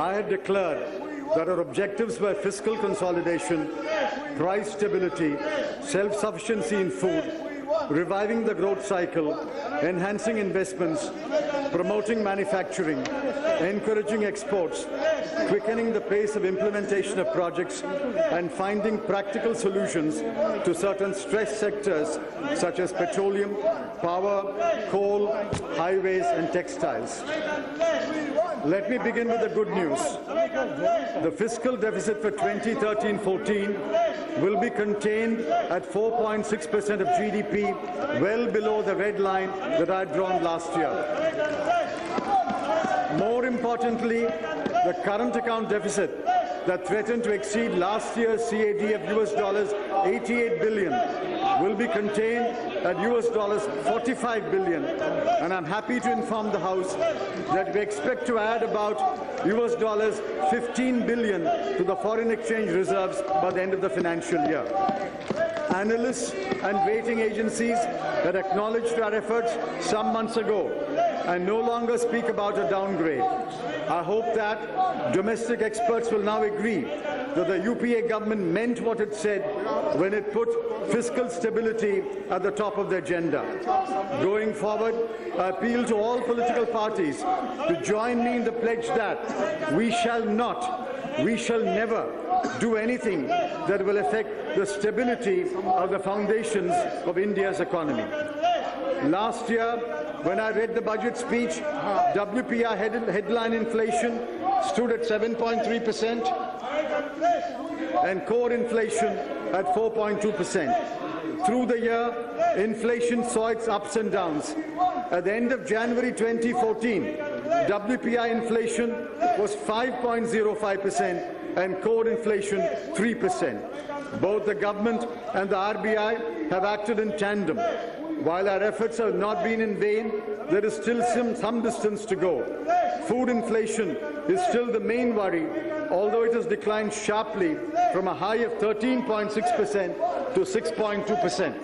I had declared that our objectives were fiscal consolidation, price stability, self-sufficiency in food, reviving the growth cycle, enhancing investments, promoting manufacturing, encouraging exports, quickening the pace of implementation of projects, and finding practical solutions to certain stressed sectors such as petroleum, power, coal, highways, and textiles. Let me begin with the good news. The fiscal deficit for 2013-14 will be contained at 4.6% of GDP, well below the red line that I had drawn last year. More importantly, the current account deficit that threatened to exceed last year's CAD of $88 billion will be contained at $45 billion, and I'm happy to inform the House that we expect to add about $15 billion to the foreign exchange reserves by the end of the financial year. Analysts and rating agencies had acknowledged our efforts some months ago and no longer speak about a downgrade. I hope that domestic experts will now agree that the UPA government meant what it said when it put fiscal stability at the top of the agenda. Going forward, I appeal to all political parties to join me in the pledge that we shall never do anything that will affect the stability of the foundations of India's economy. Last year, when I read the budget speech, WPI headline inflation stood at 7.3% and core inflation at 4.2%. Through the year, inflation saw its ups and downs. At the end of January 2014, WPI inflation was 5.05% and core inflation 3%. Both the government and the RBI have acted in tandem. While our efforts have not been in vain, there is still some distance to go. Food inflation is still the main worry, although it has declined sharply from a high of 13.6% to 6.2%.